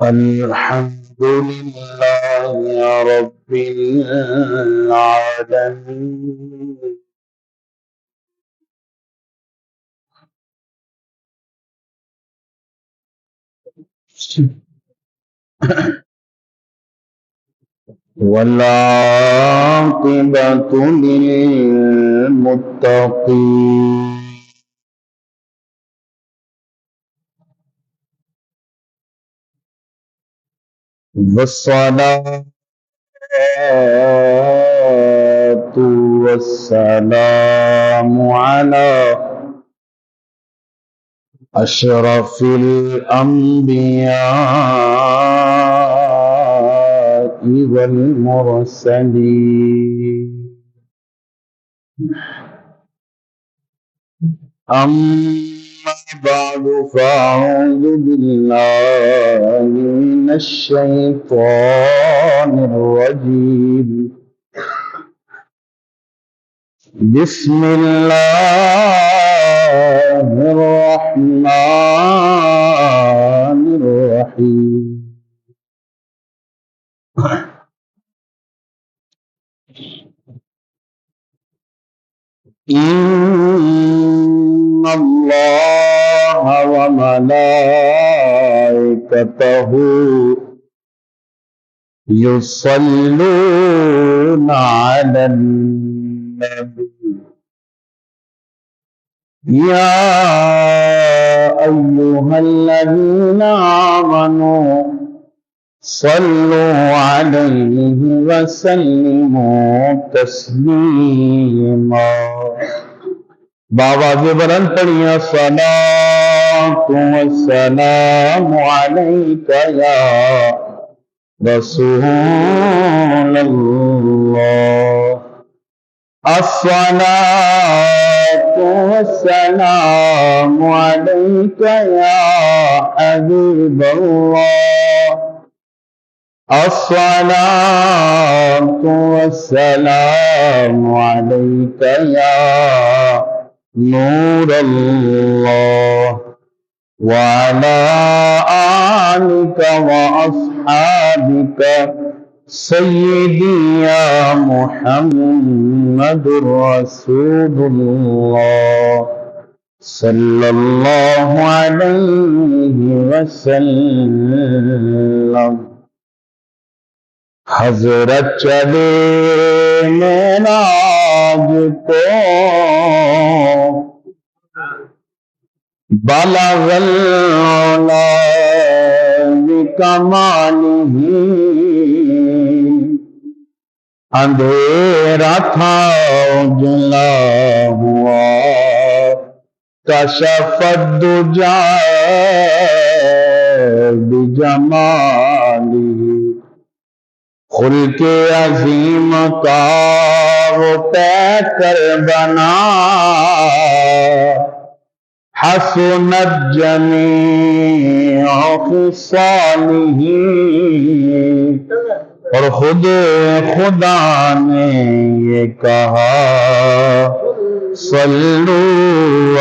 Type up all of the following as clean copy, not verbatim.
الحمد لله رب العالمين والعاقبة للمتقين والصلاة والسلام على أشرف الأنبياء والمرسلين أما بعد فأعوذ بالله من الشيطان الرجيم بسم الله الرحمن الرحيم إن الله وملائكته يصلون على النبي يا أيها الذين آمنوا صلوا عليه وسلموا تسليما بابا جی بلند پڑھیے الصلاة والسلام علیک یا رسول اللہ الصلاة والسلام علیک یا حبیب اللہ الصلاة والسلام علیک یا نور اللہ وعلى آلك وأصحابك سيدي يا محمد رسول الله صلى الله عليه وسلم حضرت چلے معراج کو بلغ العلا بکمالہ اندھیرا تھا اجلا ہوا کشف الدجا بجمالہ خلق عظیم کا وہ پیکر بنا حسنت جمیع خصالہ اور خود خدا نے یہ کہا صلو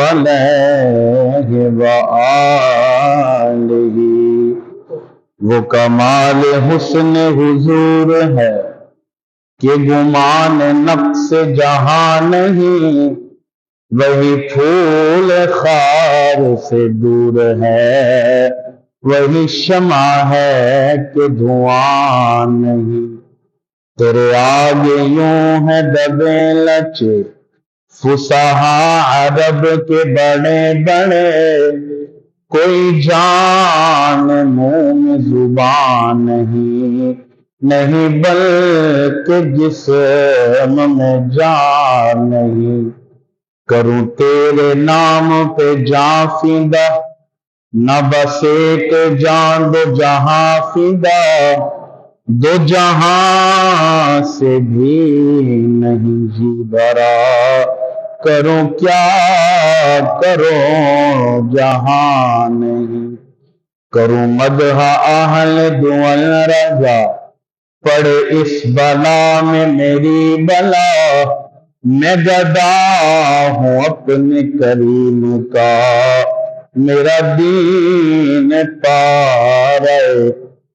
علیہ وآلہ وہ کمال حسن حضور ہے کہ گمان نفس جہاں نہیں وہی پھول خار سے دور ہے وہی شمع ہے کہ دھواں نہیں تیرے آگے یوں ہے دبے لچے فصحا عرب کے بڑے بڑے کوئی جان منہ میں زبان نہیں بلکہ جسم میں جان نہیں کروں تیرے نام پہ جان فدا نہ بس ایک جان دو جہاں فدا دو جہاں سے بھی نہیں جی برا کروں کیا کروں جہاں نہیں کروں مدح اہل دول رضا پڑھ اس بلا میں میری بلا میں گدا ہوں اپنے کریم کا میرا دین پارے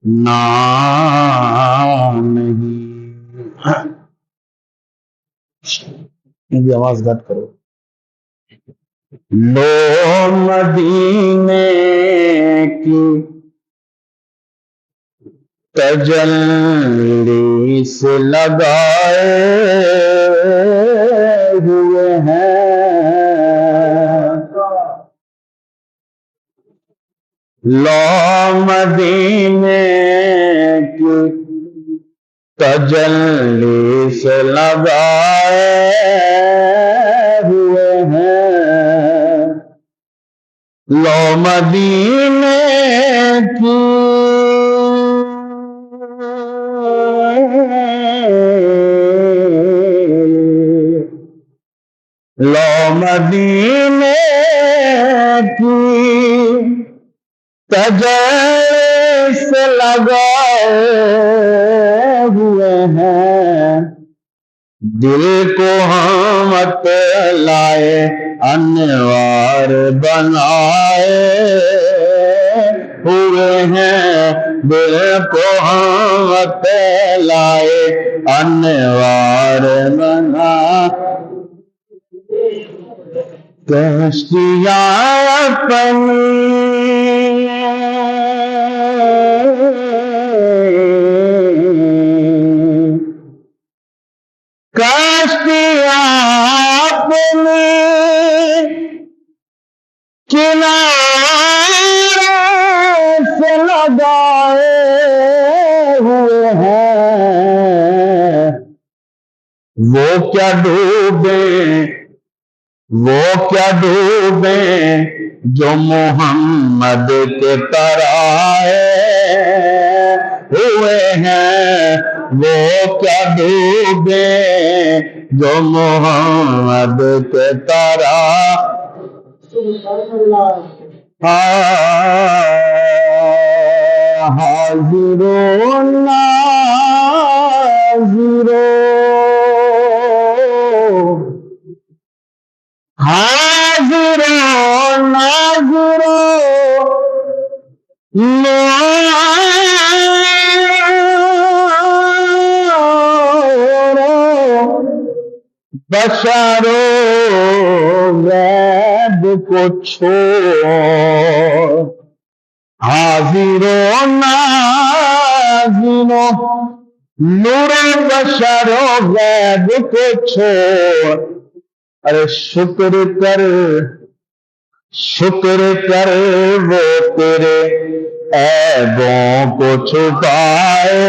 نام نہیں. یہ آواز گھٹ کرو. لو مدینے کی تجلی سے لگائے ہوئے ہیں. لو مدینے کی تجلی سے لگائے ہوئے ہیں. لو مدینے کی لو مدینے کی تجلی سے لگائے ہوئے ہیں. دل کو ہم لائے انوار بنائے ہوئے ہیں. دل کو ہم لائے انوار بنائے. کشتیاں اپنی کشتیاں اپنی کنارے سے لگائے ہوئے ہیں. وہ کیا ڈوبے جو محمد کے ترائے ہوئے ہیں. وہ کیا ڈوبے جو محمد کے ترائے. حاضر و ناظر حاضر و ناظر بشر و غیب کو چھوڑ. حاضر و ناظر نور بشر و غیب کو چھوڑ. ارے شکر کر وہ تیرے عیبوں کو چھپائے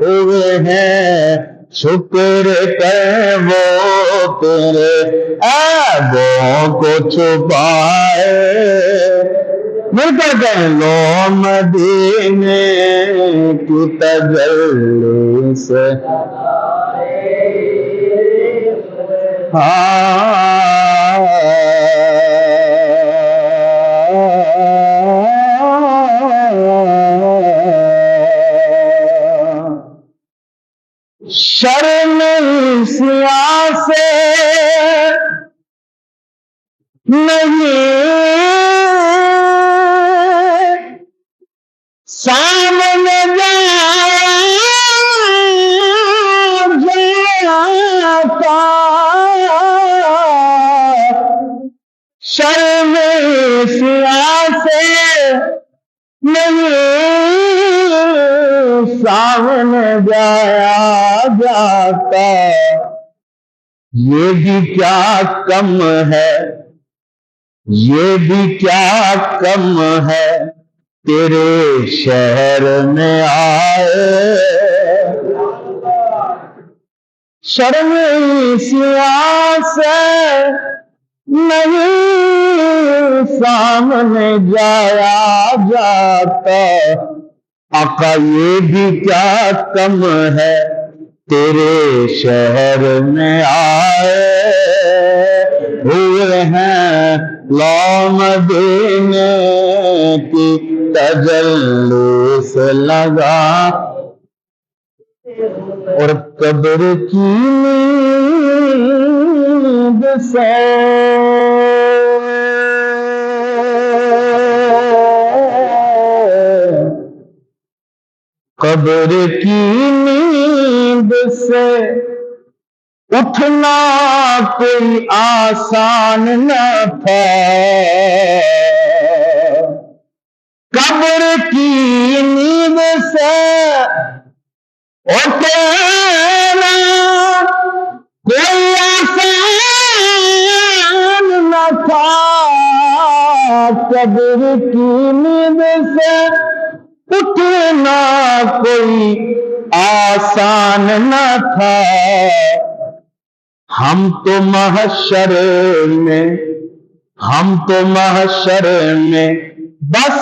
ہوئے ہیں. شکر کر وہ تیرے عیبوں کو چھپائے. مل کر کہیں لو مدینے کی تجلی سے شرم سیاہ سے نہیں سامنے جاتا. شرم سیاہ سے نہیں سامنے جایا جاتا. یہ بھی کیا کم ہے تیرے شہر میں آئے. شرم سیاہ سے نہیں سامنے جایا جاتا. آقا یہ بھی کیا کم ہے تیرے شہر میں آئے ہوئے ہیں. لو مدینے کی تجلی سے لگا اور قبر کی نیند سے قبر کی نیند سے اٹھنا کوئی آسان نہ تھا، قبر کی نیند سے اٹھنا کوئی آسان نہ تھا، قبر کی نیند سے اٹھنا کوئی آسان نہ تھا، ہم تو محشر میں بس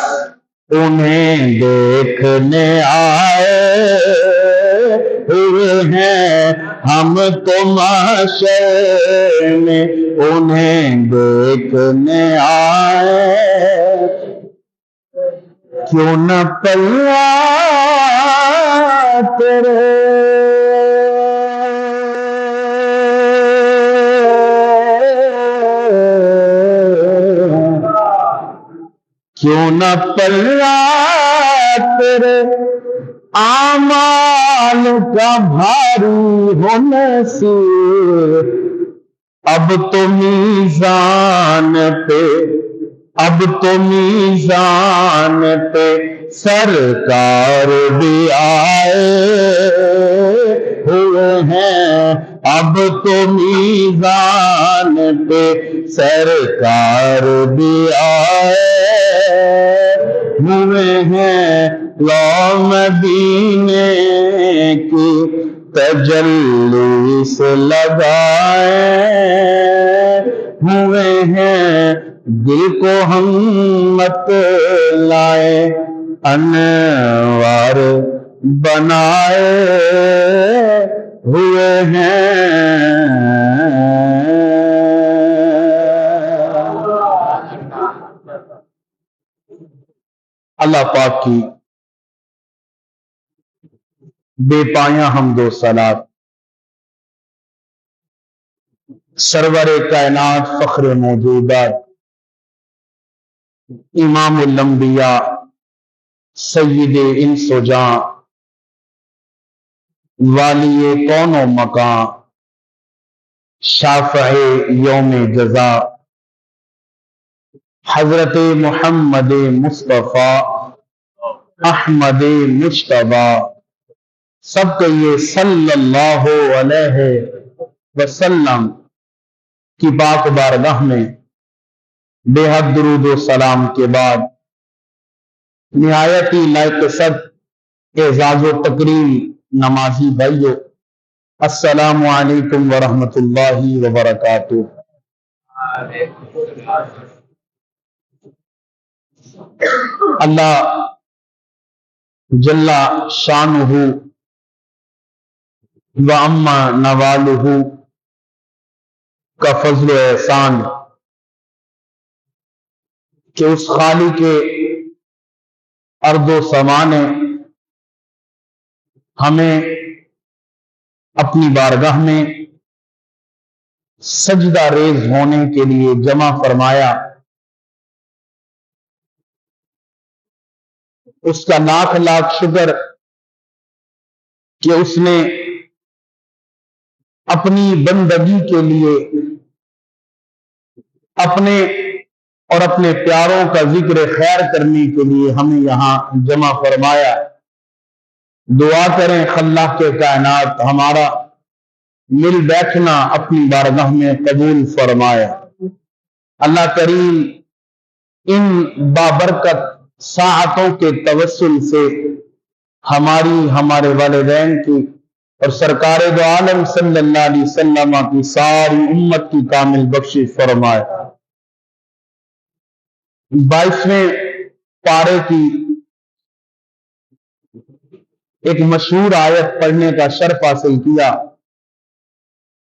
انہیں دیکھنے آئے ہوئے ہیں، ہم تو محشر میں انہیں دیکھنے آئے، کیوں نہ پلوا تیرے کیوں نہ پلوا تیرے اعمال کا بھاری ہو نصیب، اب تو میزان پہ سرکار بھی آئے ہوئے ہیں، اب تو میزان پہ سرکار بھی آئے ہوئے ہیں، لو مدینے کی تجلی سے لگائے ہوئے ہیں، دل کو ہم مت لائے انوار بنائے ہوئے ہیں۔ اللہ پاک کی بے پایاں حمد و صلات سرور کائنات فخر موجودات امام الانبیاء سید انس و جاں والی کون و مکان شافع یوم جزا حضرت محمد مصطفیٰ احمد مجتبیٰ سب کہیے صلی اللہ علیہ وسلم کی پاک بارگاہ میں بے حد درود و سلام کے بعد نہایت ہی لائق سب اعزاز و تکریم نمازی بھائیو، السلام علیکم ورحمۃ اللہ وبرکاتہ۔ اللہ جل شانہ و اما نوالہ کا فضل و احسان کہ اس خالق کے ارض و سما نے ہمیں اپنی بارگاہ میں سجدہ ریز ہونے کے لیے جمع فرمایا، اس کا لاکھ لاکھ شکر کہ اس نے اپنی بندگی کے لیے اپنے اور اپنے پیاروں کا ذکر خیر کرنے کے لیے ہمیں یہاں جمع فرمایا۔ دعا کریں خلاق کے کائنات ہمارا مل بیٹھنا اپنی بارگاہ میں قبول فرمایا۔ اللہ کریم ان بابرکت ساعتوں کے توسل سے ہماری، ہمارے والدین کی اور سرکار دو عالم صلی اللہ علیہ وسلم کی ساری امت کی کامل بخشش فرمائے۔ 22ویں پارے کی ایک مشہور آیت پڑھنے کا شرف حاصل کیا۔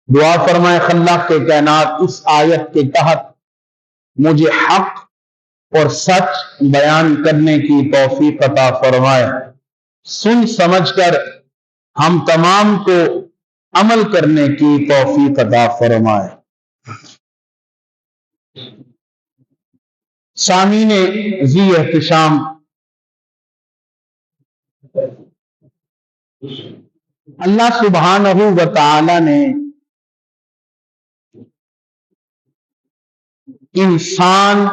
دعا فرمائے خلاق کے کائنات اس آیت کے تحت مجھے حق اور سچ بیان کرنے کی توفیق عطا فرمائے، سن سمجھ کر ہم تمام کو عمل کرنے کی توفیق عطا فرمائے۔ سامعین ذی احتشام، اللہ سبحانہ و تعالی نے انسان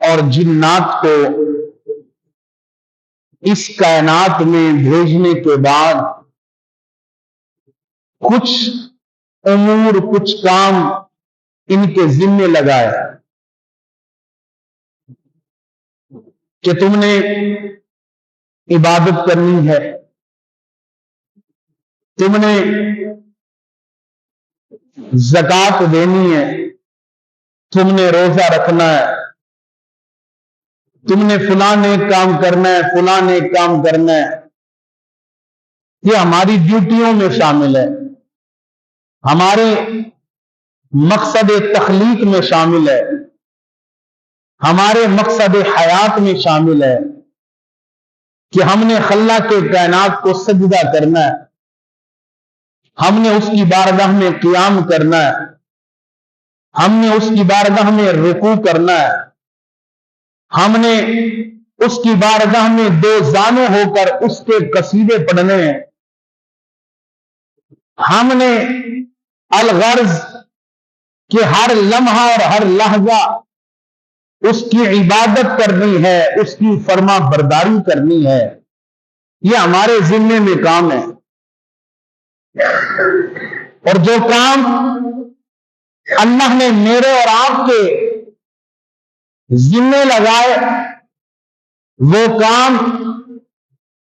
اور جنات کو اس کائنات میں بھیجنے کے بعد کچھ امور، کچھ کام ان کے ذمے لگائے کہ تم نے عبادت کرنی ہے، تم نے زکات دینی ہے، تم نے روزہ رکھنا ہے، تم نے فلاں نیک کام کرنا ہے، فلاں نیک کام کرنا ہے۔ یہ ہماری ڈیوٹیوں میں شامل ہے، ہمارے مقصد تخلیق میں شامل ہے، ہمارے مقصد حیات میں شامل ہے کہ ہم نے خالق کے کائنات کو سجدہ کرنا ہے، ہم نے اس کی بارگاہ میں قیام کرنا ہے، ہم نے اس کی بارگاہ میں رکوع کرنا ہے، ہم نے اس کی بارگاہ میں دو زانو ہو کر اس کے قصیدے پڑھنے ہیں، ہم نے الغرض کہ ہر لمحہ اور ہر لحظہ اس کی عبادت کرنی ہے، اس کی فرما برداری کرنی ہے۔ یہ ہمارے ذمے میں کام ہے، اور جو کام اللہ نے میرے اور آپ کے ذمے لگائے وہ کام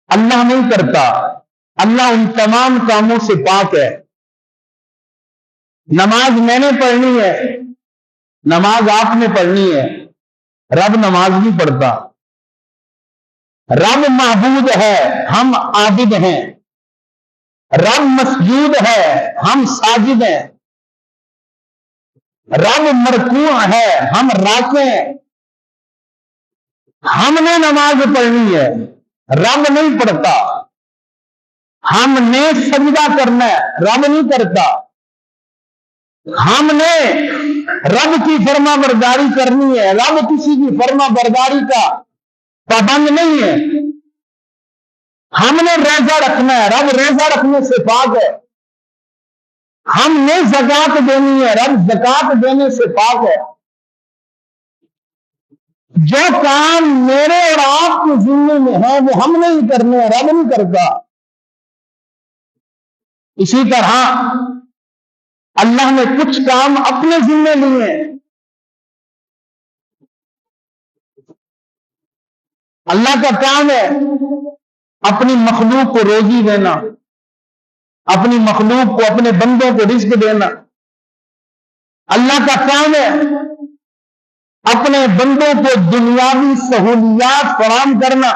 اللہ نہیں کرتا۔ اللہ ان تمام کاموں سے پاک ہے۔ نماز میں نے پڑھنی ہے، نماز آپ نے پڑھنی ہے، رب نماز نہیں پڑھتا۔ رب معبود ہے، ہم عابد ہیں۔ رب مسجود ہے، ہم ساجد ہیں۔ رب مرکوع ہے، ہم راکع ہیں۔ ہم نے نماز پڑھنی ہے، رب نہیں پڑھتا۔ ہم نے سجدہ کرنا ہے، رب نہیں کرتا۔ ہم نے رب کی فرما برداری کرنی ہے، رب کسی کی فرما برداری کا پابند نہیں ہے۔ ہم نے روزہ رکھنا ہے، رب روزہ رکھنے سے پاک ہے۔ ہم نے زکات دینی ہے، رب زکات دینے سے پاک ہے۔ جو کام میرے اور آپ کے ذمے میں ہے وہ ہم نہیں کرنے ہیں، رب نہیں کرتا۔ اسی طرح اللہ نے کچھ کام اپنے ذمے لیے ہیں۔ اللہ کا کام ہے اپنی مخلوق کو روزی دینا، اپنی مخلوق کو، اپنے بندوں کو رزق دینا۔ اللہ کا کام ہے اپنے بندوں کو دنیاوی سہولیات فراہم کرنا۔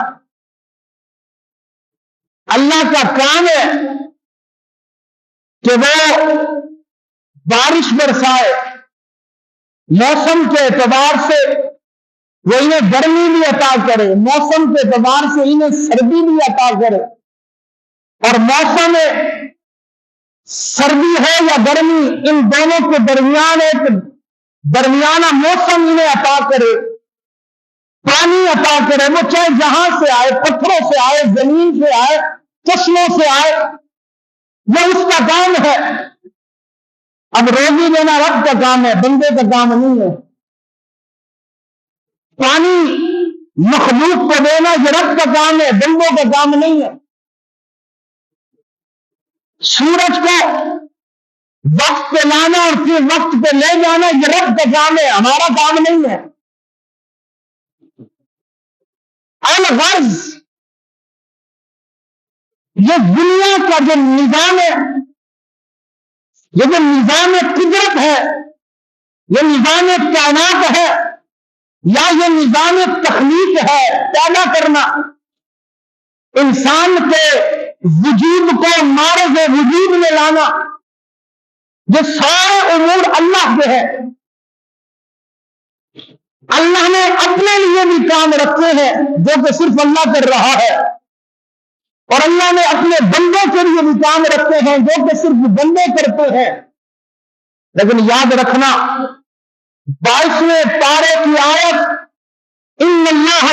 اللہ کا کام ہے کہ وہ بارش برسائے، موسم کے اعتبار سے وہ انہیں گرمی بھی عطا کرے، موسم کے اعتبار سے انہیں سردی بھی عطا کرے، اور موسم سردی ہے یا گرمی ان دونوں کے درمیان ایک درمیانہ موسم انہیں عطا کرے، پانی عطا کرے، وہ چاہے جہاں سے آئے، پتھروں سے آئے، زمین سے آئے، چشموں سے آئے، وہ اس کا کام ہے۔ اب روزی دینا رب کا کام ہے، بندے کا کام نہیں ہے۔ پانی مخلوق کو دینا یہ رب کا کام ہے، بندوں کا کام نہیں ہے۔ سورج کو وقت پہ لانا اور پھر وقت پہ لے جانا یہ رب کا کام ہے، ہمارا کام نہیں ہے۔ الغرض یہ دنیا کا جو نظام ہے، یہ جو نظام قدرت ہے، یہ نظام کائنات ہے، یا یہ نظام تخلیق ہے، پیدا کرنا، انسان کے وجود کو معرض وجود میں لانا، یہ سارے امور اللہ کے ہیں۔ اللہ نے اپنے لیے بھی کام رکھے ہیں جو کہ صرف اللہ کر رہا ہے، اور اللہ نے اپنے بندوں کے لیے بھی کام رکھے ہیں جو کہ صرف بندے کرتے ہیں۔ لیکن یاد رکھنا 22ویں پارے کی آیت ان اللہ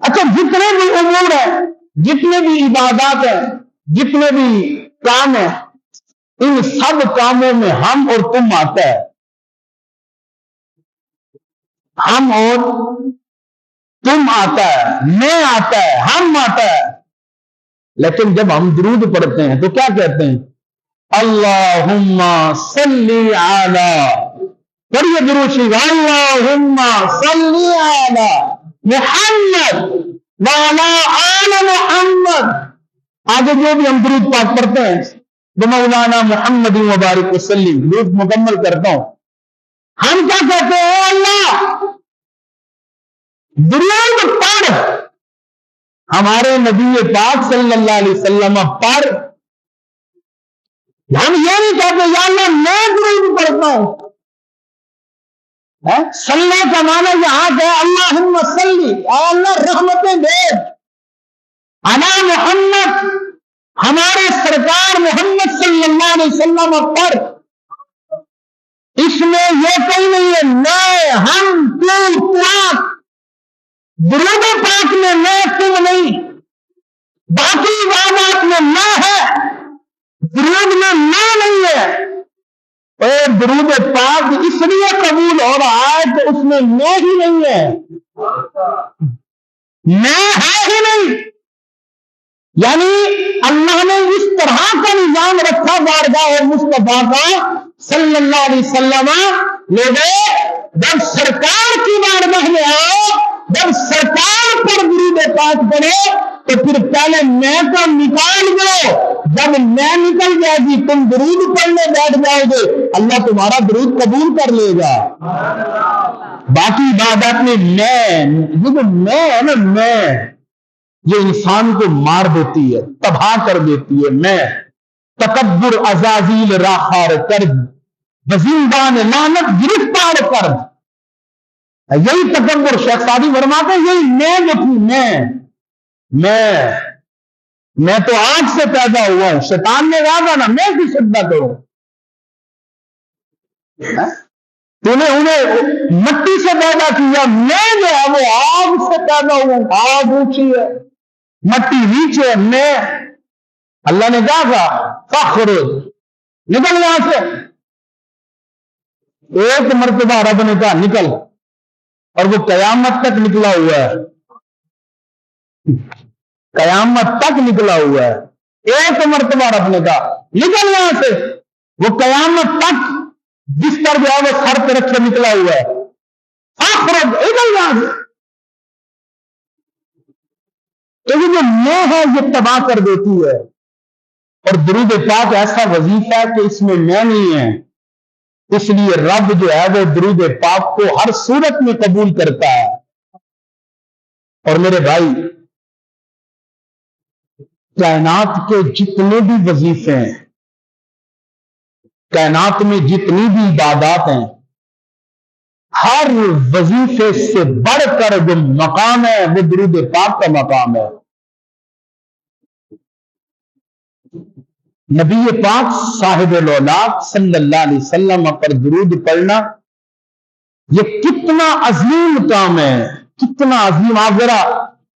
اچھا جتنے بھی امور ہیں، جتنے بھی عبادات ہیں، جتنے بھی کام ہیں، ان سب کاموں میں ہم اور تم آتا ہے، ہم اور تم آتا ہے، میں آتا ہے، ہم آتا ہے۔ لیکن جب ہم درود پڑھتے ہیں تو کیا کہتے ہیں؟ اللہم صلی علی، پڑھیے درود شریف، اللہم صلی علی محمد وعلی آل محمد۔ آگے جو بھی ہم درود پاک پڑھتے ہیں، مولانا محمد مبارک وسلم، درود مکمل کرتا ہوں، ہم کیا کہتے ہیں؟ اللہ درود پڑھ، ہمارے نبی پاک صلی اللہ علیہ وسلم پر۔ ہم یہ نہیں کہتے یا اللہ میں درود پڑھتا ہوں۔ صلی کا معنی یہاں ہے اللہم صلی، اے اللہ رحمتیں دے علی محمد، ہمارے سرکار محمد صلی اللہ علیہ وسلم پر۔ اس میں یہ کہیں نہیں ہے میں، ہم، تو، پاک، درود پاک میں میں تم نہیں، باقی عبادات میں میں ہے، درود میں میں نہیں ہے۔ اور درود پاک اس لیے قبول ہو رہا ہے کہ اس میں میں ہی نہیں ہے، میں ہے ہی نہیں۔ یعنی اللہ نے اس طرح کا نظام رکھا بارگاہ اور مصطفیٰ کا صلی اللہ علیہ وسلم، لوگوں جب سرکار کی بارگاہ میں آؤ، جب سرکار پر درود پاک پڑھو تو پھر پہلے میں کو نکال دو، جب میں نکل جائے گی تم درود پڑھنے بیٹھ جاؤ گے، اللہ تمہارا درود قبول کر لے گا۔ باقی عبادات میں یہ جو میں ہے نا، میں یہ انسان کو مار دیتی ہے، تباہ کر دیتی ہے۔ میں تکبر عزازیل راخار کرد، بزندان لعنت گرفتار کر، یہی تکبر شیخ سعدی فرماتے ہیں، یہی میں جو تھی، میں تو آگ سے پیدا ہوا ہوں، شیطان نے کہا نا میں کی سجدہ کروں، تو نے انہیں مٹی سے پیدا کیا، میں جو ہے وہ آگ سے پیدا ہوا ہوں، آگ اونچی ہے مٹی نیچے، میں اللہ نے کہا تھا فخرج، نکل یہاں سے۔ ایک مرتبہ رب نے کہا نکل، اور وہ قیامت تک نکلا ہوا ہے، قیامت تک نکلا ہوا ہے۔ ایک مرتبہ رب نے کہا نکل یہاں سے، وہ قیامت تک بستر جو ہے وہ سر پہ رکھ کے نکلا ہوا ہے، فخرج، نکل یہاں سے۔ تو یہ جو میں ہے یہ تباہ کر دیتی ہے۔ اور درود پاک ایسا وظیفہ ہے کہ اس میں میں نہیں ہے، اس لیے رب جو ہے وہ درود پاک کو ہر صورت میں قبول کرتا ہے۔ اور میرے بھائی، کائنات کے جتنے بھی وظیفے ہیں، کائنات میں جتنی بھی عبادات ہیں، ہر وظیفے سے بڑھ کر جو مقام ہے وہ درود پاک کا مقام ہے۔ نبی پاک صاحب الولاد صلی اللہ علیہ وسلم پر درود پڑھنا یہ کتنا عظیم کام ہے، کتنا عظیم۔ آپ ذرا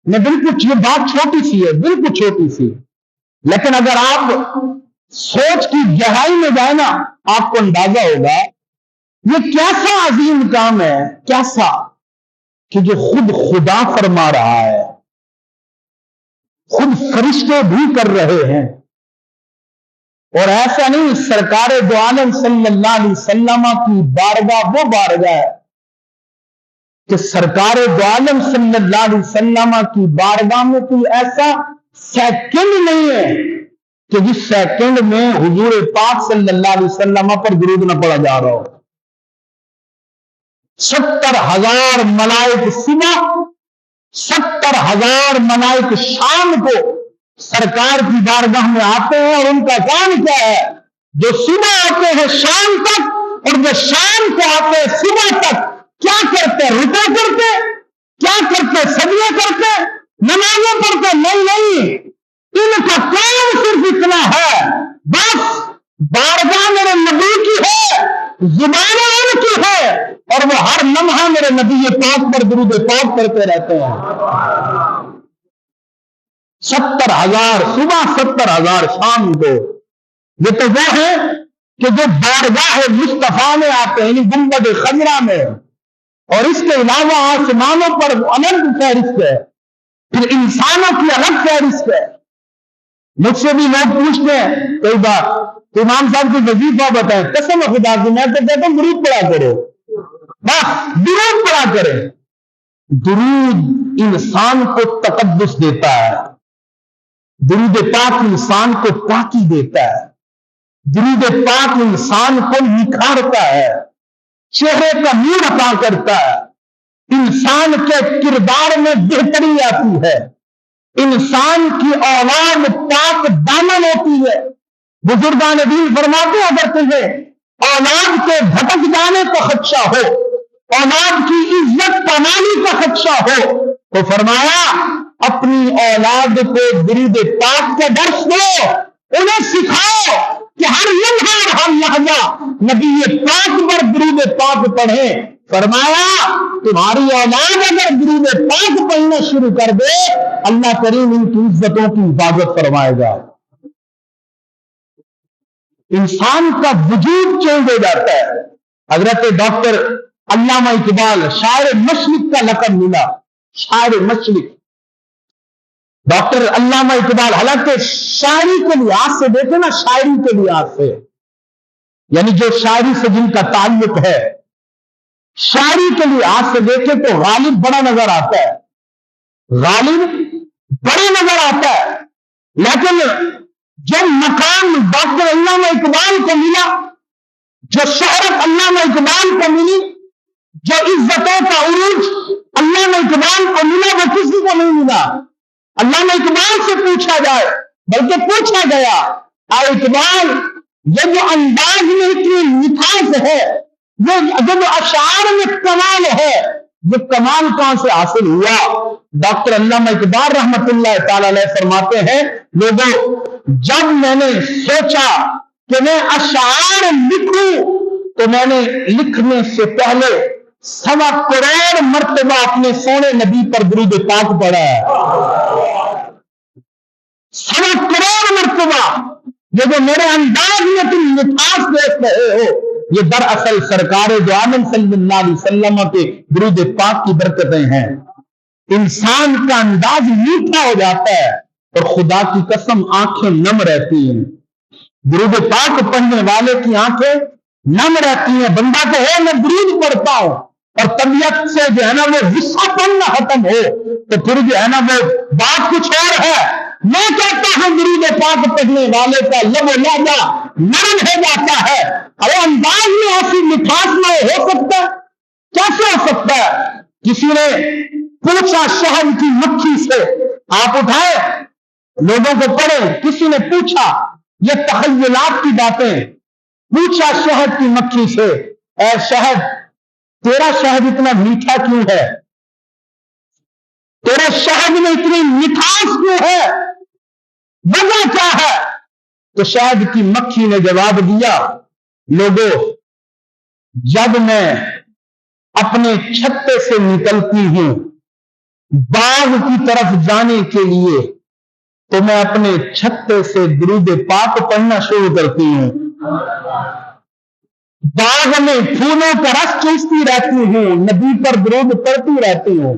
میں بالکل، یہ بات چھوٹی سی ہے، بالکل چھوٹی سی، لیکن اگر آپ سوچ کی گہرائی میں جائیں نا آپ کو اندازہ ہوگا یہ کیسا عظیم کام ہے، کیسا کہ جو خود خدا فرما رہا ہے، خود فرشتے بھی کر رہے ہیں۔ اور ایسا نہیں، سرکار دو عالم صلی اللہ علیہ وسلم کی بارگاہ وہ بارگاہ ہے کہ سرکار دو عالم صلی اللہ علیہ وسلم کی بارگاہ میں کوئی ایسا سیکنڈ نہیں ہے کہ جس سیکنڈ میں حضور پاک صلی اللہ علیہ وسلم پر درود نہ پڑا جا رہا ہو۔ 70,000 ملائک صبح، 70,000 ملائک شام کو سرکار کی بارگاہ میں آتے ہیں، اور ان کا کام کیا ہے؟ جو صبح آتے ہیں شام تک، اور جو شام کو آتے ہیں صبح تک، کیا کرتے؟ رکوع کرتے؟ کیا کرتے؟ سجدے کرتے؟ نمازیں پڑھتے؟ نہیں، ان کا کام صرف اتنا ہے، بس بارگاہ میرے نبی کی ہے، زبانیں ان کی ہے، اور وہ ہر لمحہ میرے نبی پاک پر درود پاک کرتے رہتے ہیں۔ 70,000 صبح، 70,000 شام کو۔ یہ تو وہ ہے کہ جو بارگاہ مصطفیٰ میں آتے ہیں، یعنی گنبد خضرا میں، اور اس کے علاوہ آسمانوں پر الگ فہرست ہے، پھر انسانوں کی الگ فہرست ہے۔ مجھ سے بھی لوگ پوچھتے ہیں کئی بار، امام صاحب کی وظیفہ بتائیں، قسم خدا کی میں تو کہتا ہوں درود پڑھا کرو، بس درود پڑھا کریں۔ درود انسان کو تقدس دیتا ہے، درود پاک انسان کو پاکی دیتا ہے، درود پاک انسان کو نکھارتا ہے، چہرے کا نور عطا کرتا ہے، انسان کے کردار میں بہتری آتی ہے، انسان کی اولاد پاک دامن ہوتی ہے۔ بزرگان دین فرماتے ہیں اگر تمہیں اولاد کے بھٹک جانے کا خدشہ ہو، اولاد کی عزت پامالی کا خدشہ ہو، تو فرمایا اپنی اولاد کو درود پاک کا درس دو، انہیں سکھاؤ کہ ہر لمحہ اور ہر لحظہ نبی پاک پر درود پاک پڑھیں۔ فرمایا تمہاری اولاد اگر درود پاک پڑھنا شروع کر دے، اللہ کریم ان کی عزتوں کی حفاظت فرمائے گا۔ انسان کا وجود چینج ہو جاتا ہے۔ حضرت ڈاکٹر علامہ اقبال شاعر مشرق کا لقب ملا، شاعر مشرق ڈاکٹر علامہ اقبال، حالانکہ شاعری کے لحاظ سے دیکھیں نا، شاعری کے لحاظ سے یعنی جو شاعری سے جن کا تعلق ہے، شاعری کے لحاظ سے دیکھیں تو غالب بڑا نظر آتا ہے، غالب بڑا نظر آتا ہے، لیکن جو مقام ڈاکٹر علامہ اقبال کو ملا، جو شہرت علامہ اقبال کو ملی، جو عزتوں کا عروج علامہ اقبال کو ملا، وہ کسی کو نہیں ملا۔ علامہ اقبال سے پوچھا جائے، بلکہ پوچھا گیا، اے اقبال یہ جو انداز میں اتنی مٹھاس ہے، جو اشعار میں کمال ہے، یہ کمال کہاں سے حاصل ہوا؟ ڈاکٹر علامہ اقبال رحمت اللہ تعالی علیہ فرماتے ہیں، لوگوں جب میں نے سوچا کہ میں اشعار لکھوں تو میں نے لکھنے سے پہلے 1.25 کروڑ مرتبہ اپنے سونے نبی پر درود پاک پڑھا ہے۔ 1.25 کروڑ مرتبہ۔ یہ جو میرے انداز میں تم مٹھاس دیکھ رہے ہو، یہ دراصل سرکار دو عالم صلی اللہ علیہ وسلم کے درود پاک کی برکتیں ہیں۔ انسان کا انداز میٹھا ہو جاتا ہے اور خدا کی قسم آنکھیں نم رہتی ہیں۔ درود پاک پڑھنے والے کی آنکھیں نم رہتی ہیں۔ بندہ تو ہے میں درود پڑھتا ہوں اور طبیعت سے جو ہے نا وہ غصہ پن نہ ختم ہو، تو پھر جو ہے نا وہ بات کچھ اور ہے۔ میں کہتا ہوں درود پاک پڑھنے والے کا لب و لہجہ نرم ہو جاتا ہے، ارے انداز میں ایسی مٹھاس نہ ہو سکتا، کیسے ہو سکتا ہے؟ کسی نے پوچھا شہد کی مکھی سے، آپ اٹھائے لوگوں کو پڑھیں، کسی نے پوچھا، یہ تخیلات کی باتیں، پوچھا شہد کی مکھی سے، اے شہد تیرا شہد اتنا میٹھا کیوں ہے؟ تیرے شہد میں اتنی مٹھاس کیوں ہے؟ وجہ کیا ہے؟ تو شہد کی مکھی نے جواب دیا، لوگوں جب میں اپنے چھتے سے نکلتی ہوں باغ کی طرف جانے کے لیے تو میں اپنے چھتے سے درود پاک پڑھنا شروع کرتی ہوں، باغ میں پھولوں کا رس چوستی رہتی ہوں، نبی پر درود پڑھتی رہتی ہوں،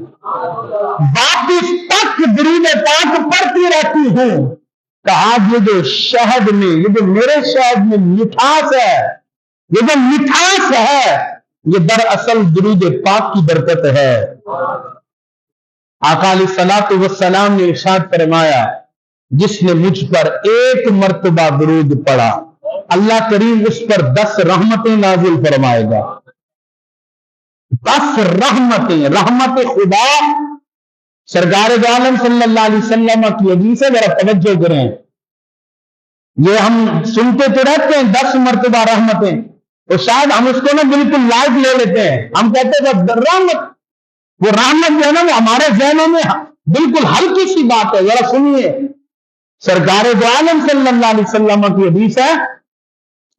واپس تک درود پاک پڑھتی رہتی ہوں۔ کہا یہ جو شہد میں، یہ جو میرے شہد میں مٹھاس ہے، یہ جو مٹھاس ہے، یہ دراصل درود پاک کی برکت ہے۔ آقا علیہ الصلوۃ والسلام نے ارشاد فرمایا، جس نے مجھ پر 1 مرتبہ درود پڑھا اللہ کریم اس پر 10 رحمتیں نازل فرمائے گا۔ 10 رحمتیں، رحمت خدا سرکار دو عالم صلی اللہ علیہ وسلم کی حدیث ہے، ذرا توجہ کریں۔ یہ ہم سنتے تو رہتے ہیں 10 مرتبہ رحمتیں، تو شاید ہم اس کو نا بالکل لائٹ لے لیتے ہیں، ہم کہتے ہیں رحمت، وہ رحمت جو ہے نا وہ ہمارے ذہنوں میں بالکل ہلکی سی بات ہے۔ ذرا سنیے، سرکار دو عالم صلی اللہ علیہ وسلم کی حدیث ہے،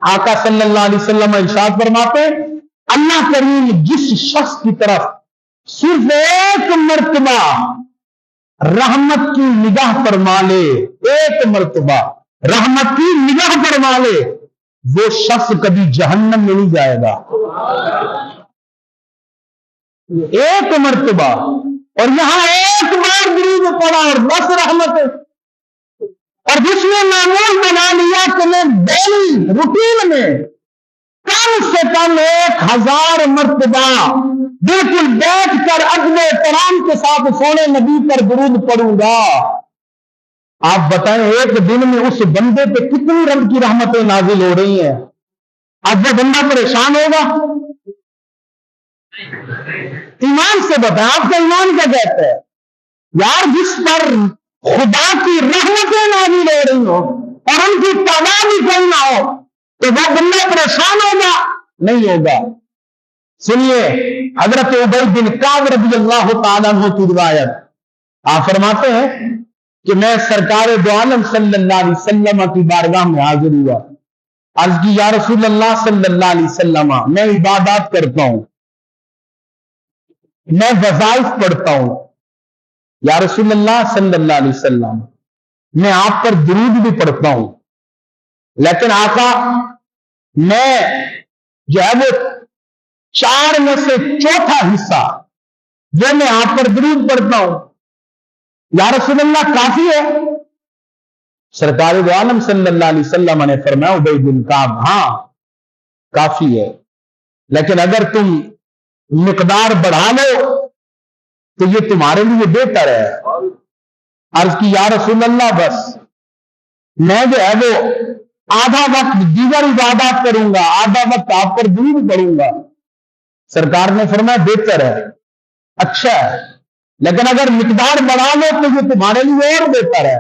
آقا صلی اللہ علیہ وسلم ارشاد فرماتے، اللہ کریم جس شخص کی طرف صرف ایک مرتبہ رحمت کی نگاہ فرما لے، ایک مرتبہ رحمت کی نگاہ فرما لے، وہ شخص کبھی جہنم میں نہیں جائے گا۔ ایک مرتبہ، اور یہاں ایک بار درود پڑا اور بس رحمت ہے، اور جس نے معمول بنا لیا کہ میں ڈیلی روٹین میں کم سے کم 1000 مرتبہ بالکل بیٹھ کر ادب احترام کے ساتھ سونے نبی پر درود پڑوں گا، آپ بتائیں ایک دن میں اس بندے پہ کتنی رب کی رحمتیں نازل ہو رہی ہیں؟ اب وہ بندہ پریشان ہوگا؟ ایمان سے بتائیں، آپ کا ایمان کیا کہتا ہے؟ یار جس پر خدا کی رحمتیں نازل ہو رہی ہو اور ان کی تعداد ہی کم نہ ہو تو وہ بندہ پریشان ہوگا؟ نہیں ہوگا۔ سنیے حضرت ابی بن کعب رضی اللہ تعالیٰ عنہ کی روایت، آپ فرماتے ہیں کہ میں سرکار دو عالم صلی اللہ علیہ وسلم کی بارگاہ میں حاضر ہوا، عرض کی یا رسول اللہ صلی اللہ علیہ وسلم، میں عبادات کرتا ہوں، میں وظائف پڑھتا ہوں، یا رسول اللہ صلی اللہ علیہ وسلم میں آپ پر درود بھی پڑھتا ہوں، لیکن آقا میں جو ہے وہ 4 میں سے چوتھا حصہ جو میں آپ پر درود پڑھتا ہوں، یا رسول اللہ کافی ہے؟ سرکار دو عالم صلی اللہ علیہ وسلم نے فرمایا ابی بن کعب، ہاں کافی ہے، لیکن اگر تم مقدار بڑھا لو تو یہ تمہارے لیے بہتر ہے۔ عرض کی یا رسول اللہ بس میں جو ہے وہ آدھا وقت دیگر عبادات کروں گا، آدھا وقت آپ پر درود پڑھوں گا۔ سرکار نے فرمایا بہتر ہے، اچھا ہے، لیکن اگر مقدار بڑھا لو تو یہ تمہارے لیے اور بہتر ہے۔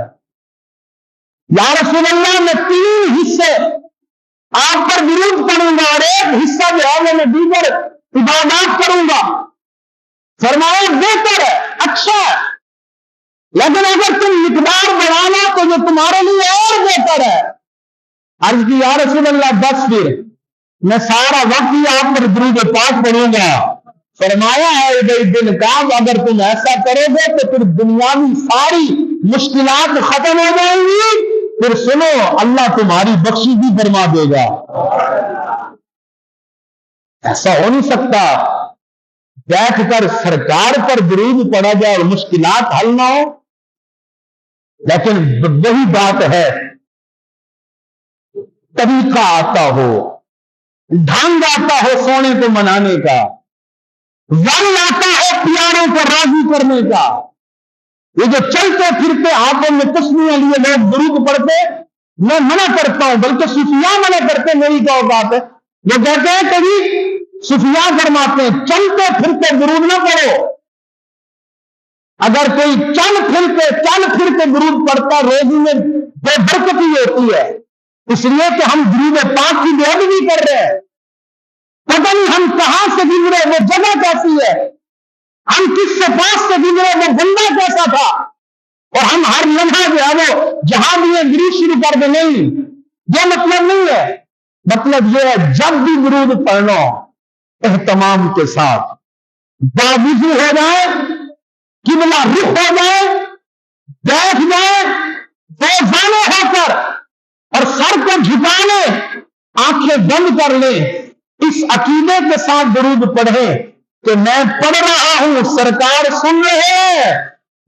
یا رسول اللہ میں 3 حصے آپ پر درود پڑھوں گا اور ایک حصہ جو ہے میں دیگر عبادات کروں گا۔ فرمایا بہتر ہے، اچھا ہے، لیکن اگر تم مقدار بڑھا لو تو یہ تمہارے لیے اور بہتر ہے۔ عرض کی یا رسول اللہ بس پھر میں سارا وقت ہی آپ پر درود پاک پڑھوں گا۔ فرمایا ہے ابی بن کعب اگر تم ایسا کرو گے تو پھر دنیاوی ساری مشکلات ختم ہو جائیں گی، پھر سنو اللہ تمہاری بخشش بھی فرما دے گا۔ ایسا ہو نہیں سکتا بیٹھ کر سرکار پر درود پڑھا جائے اور مشکلات حل نہ ہو، لیکن وہی بات ہے طریقہ آتا ہو، ڈھنگ آتا ہو سونے کو منانے کا، ون آتا ہے پیاروں کو راضی کرنے کا۔ یہ جو چلتے پھرتے ہاتھوں میں تسبیحیں لیے لوگ درود پڑھتے، میں منع کرتا ہوں، بلکہ صوفیاء منع کرتے، میری کیا بات ہے؟ وہ کہتے ہیں کبھی صوفیاء فرماتے ہیں چلتے پھرتے درود نہ پڑھو۔ اگر کوئی چل پھر کے درود پڑھتا روزی میں بے برکتی ہوتی ہے، اس لیے کہ ہم درود پاک کی بےادبی کر رہے ہیں۔ پتہ نہیں ہم کہاں سے گزرے، وہ جگہ کیسی ہے، ہم کس سے پاس سے گزرے، وہ بندہ کیسا تھا، اور ہم ہر لمحہ جو ہے وہ جہاں بھی گری شروع کر دیں۔ نہیں، یہ مطلب نہیں ہے، مطلب یہ ہے جب بھی درود پڑھنا اہتمام کے ساتھ باوضو ہو جائے، قبلہ رخ ہو جائے، بیٹھ جائے، بیزانے ہو کر اور سر کو جھکا لے، آنکھیں بند کر لے، اس عقیدے کے ساتھ درود پڑھے کہ میں پڑھ رہا ہوں، سرکار سن رہے ہیں،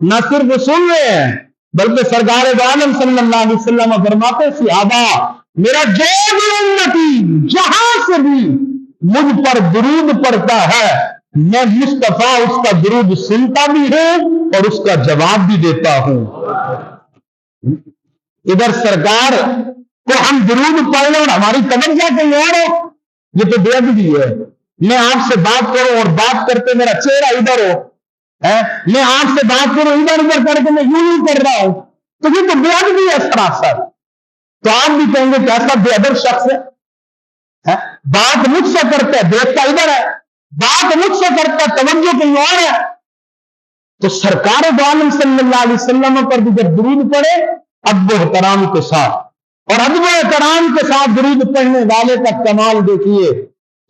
نہ صرف سن رہے ہیں بلکہ سرکار دو عالم صلی اللہ علیہ وسلم فرماتے صحابہ میرا جو بھی امتی جہاں سے بھی مجھ پر درود پڑھتا ہے میں مصطفیٰ اس کا درود سنتا بھی ہوں اور اس کا جواب بھی دیتا ہوں۔ ادھر سرکار کو ہم درود پڑھ لیں اور ہماری توجہ کہیں اور ہو، یہ تو بے ادبی ہے۔ میں آپ سے بات کروں اور بات کرتے میرا چہرہ ادھر ہو، میں آپ سے بات کروں ادھر کر کے میں یوں کر رہا ہوں، تو یہ تو بے ادبی ہے سراسر۔ تو آپ بھی کہیں گے کہ ایسا بے ادب شخص ہے، بات مجھ سے کرتا ہے دیکھتا ادھر ہے، بات مجھ سے کرتا ہے توجہ کہیں اور ہے۔ تو سرکار دو عالم صلی اللہ علیہ وسلم پر بھی جب درود پڑھے ادب و احترام کے ساتھ، اور ادب و احترام کے ساتھ درود پڑھنے والے کا کمال دیکھیے،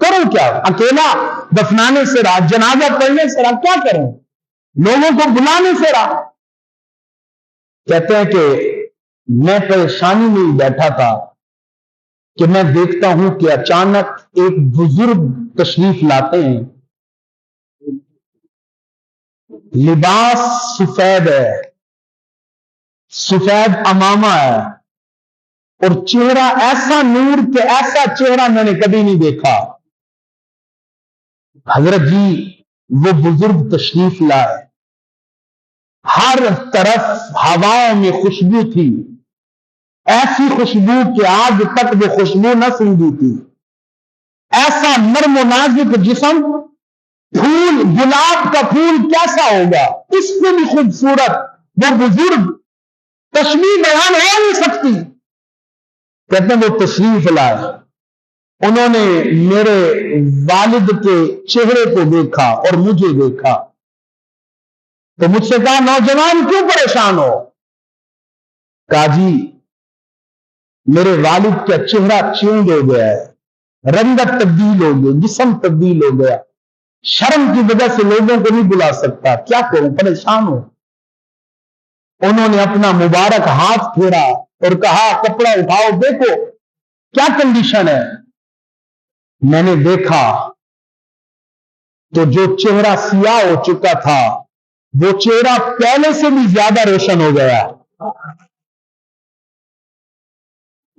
کروں کیا؟ اکیلا دفنانے سے رہا، جنازہ پڑھنے سے رہا، کیا کروں؟ لوگوں کو بلانے سے رہا۔ کہتے ہیں کہ میں پریشانی میں ہی بیٹھا تھا کہ میں دیکھتا ہوں کہ اچانک ایک بزرگ تشریف لاتے ہیں، لباس سفید ہے، سفید امامہ ہے، اور چہرہ ایسا نور کہ ایسا چہرہ میں نے کبھی نہیں دیکھا۔ حضرت جی وہ بزرگ تشریف لائے، ہر طرف ہواؤں میں خوشبو تھی، ایسی خوشبو کہ آج تک وہ خوشبو نہ سنگی تھی۔ ایسا نرم و نازک جسم، پھول، گلاب کا پھول کیسا ہوگا، اس سے بھی خوبصورت وہ بزرگ، تشبیہ بیان ہو نہیں سکتی۔ کہتے ہیں وہ تشریف لائے، انہوں نے میرے والد کے چہرے کو دیکھا اور مجھے دیکھا، تو مجھ سے کہا نوجوان کیوں پریشان ہو؟ کہا جی میرے والد کا چہرہ چینج ہو گیا ہے، رنگت تبدیل ہو گئی، جسم تبدیل ہو گیا، شرم کی وجہ سے لوگوں کو نہیں بلا سکتا، کیا کروں، پریشان ہو۔ انہوں نے اپنا مبارک ہاتھ پھیرا اور کہا کپڑا اٹھاؤ دیکھو کیا کنڈیشن ہے۔ میں نے دیکھا تو جو چہرہ سیاہ ہو چکا تھا وہ چہرہ پہلے سے بھی زیادہ روشن ہو گیا،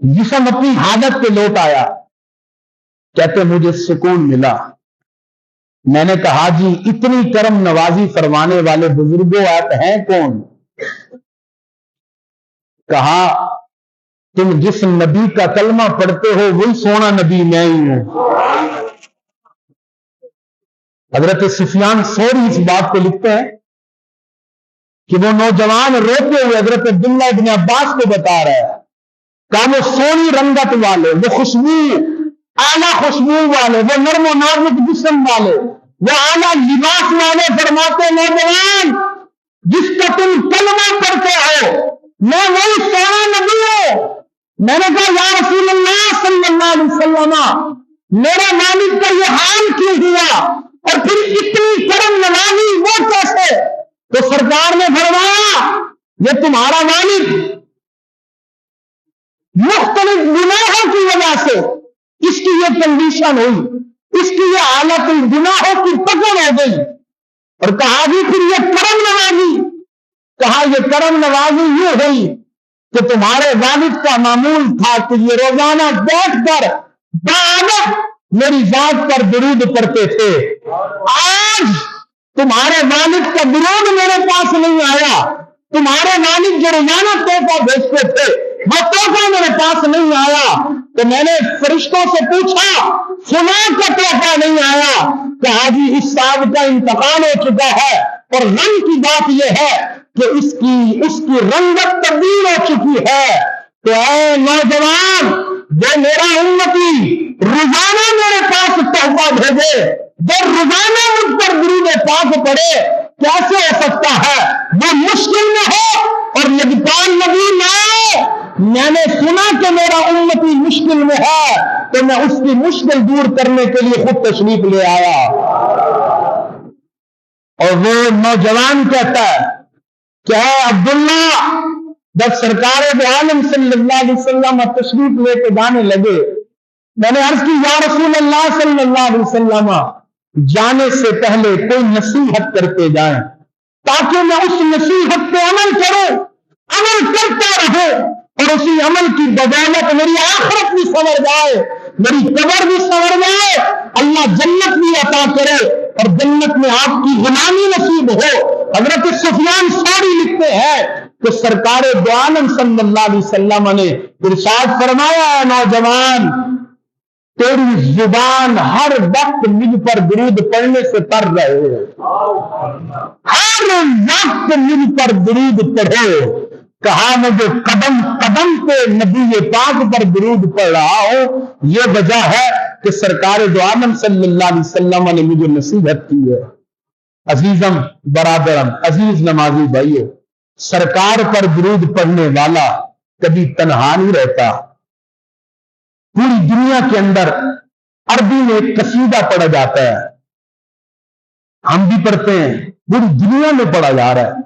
جسم اپنی حالت پہ لوٹ آیا۔ کہتے مجھے سکون ملا۔ میں نے کہا جی اتنی کرم نوازی فرمانے والے بزرگوں آپ ہیں کون؟ کہا تم جس نبی کا کلمہ پڑھتے ہو وہی سونا نبی میں ہی ہوں۔ حضرت سفیان ثوری اس بات کو لکھتے ہیں کہ وہ نوجوان روتے ہوئے حضرت عبداللہ ابن عباس کو بتا رہا ہے کہ وہ سونی رنگت والے، وہ خوشبو، اعلیٰ خوشبو والے، وہ نرم و نازک جسم والے، وہ اعلیٰ لباس والے، فرماتے نوجوان جس کا تم کلمہ پڑھتے ہو میں وہی سونا نبی ہوں۔ میں نے کہا یا رسول اللہ صلی اللہ علیہ وسلم میرا والد کا یہ حال کیوں ہوا اور پھر اتنی کرم نوازی وہ کیسے؟ تو سرکار نے فرمایا یہ تمہارا والد مختلف گناہوں کی وجہ سے اس کی یہ کنڈیشن ہوئی، اس کی یہ حالت گناہوں کی پکڑ ہو گئی۔ اور کہا بھی پھر یہ کرم نوازی، کہا یہ کرم نوازی یہ ہوئی کہ تمہارے والد کا معمول تھا کہ یہ روزانہ بیٹھ کر بعادت میری ذات پر درود پڑھتے تھے۔ آج تمہارے والد کا درود میرے پاس نہیں آیا، تمہارے والد جو روزانہ تحفہ بھیجتے تھے وہ تحفہ میرے پاس نہیں آیا، تو میں نے فرشتوں سے پوچھا فلاں کا تحفہ نہیں آیا، کہا جی اس صاحب کا انتقال ہو چکا ہے، اور غم کی بات یہ ہے کہ اس کی رنگت تبدیل ہو چکی ہے۔ تو اے نوجوان جو میرا امتی روزانہ میرے پاس تحفہ بھیجے، جو روزانہ مجھ پر درود پاک پڑے، کیسے ہو سکتا ہے وہ مشکل میں ہو اور نبی نبی نہ آئے؟ میں نے سنا کہ میرا امتی مشکل میں ہے تو میں اس کی مشکل دور کرنے کے لیے خود تشریف لے آیا۔ اور وہ نوجوان کہتا ہے کہ اے عبداللہ جب سرکار دو عالم صلی اللہ علیہ وسلم تشریف لے کے جانے لگے، میں نے عرض کی یا رسول اللہ صلی اللہ علیہ وسلم جانے سے پہلے کوئی نصیحت کرتے جائیں تاکہ میں اس نصیحت پہ عمل کروں، عمل کرتا رہوں، اور اسی عمل کی بدولت میری آخرت بھی سنور جائے، میری قبر بھی سنور جائے، اللہ جنت بھی عطا کرے اور جنت میں آپ کی غلامی نصیب ہو۔ حضرت سفیان ثوری لکھتے ہیں کہ سرکار دو عالم صلی اللہ علیہ وسلم نے ارشاد فرمایا ہے نوجوان تیری زبان ہر وقت مجھ پر درود پڑھنے سے تر رہے، ہر وقت مجھ پر درود پڑھو۔ کہا میں جو قدم قدم پہ نبی پاک پر درود پڑھ رہا ہوں یہ وجہ ہے کہ سرکار دو عالم صلی اللہ علیہ وسلم نے مجھے نصیحت کی ہے۔ عزیزم برادرم، عزیز نمازی بھائیو، سرکار پر درود پڑھنے والا کبھی تنہا نہیں رہتا۔ پوری دنیا کے اندر عربی میں ایک قصیدہ پڑھا جاتا ہے، ہم بھی پڑھتے ہیں، پوری دنیا میں پڑھا جا رہا ہے،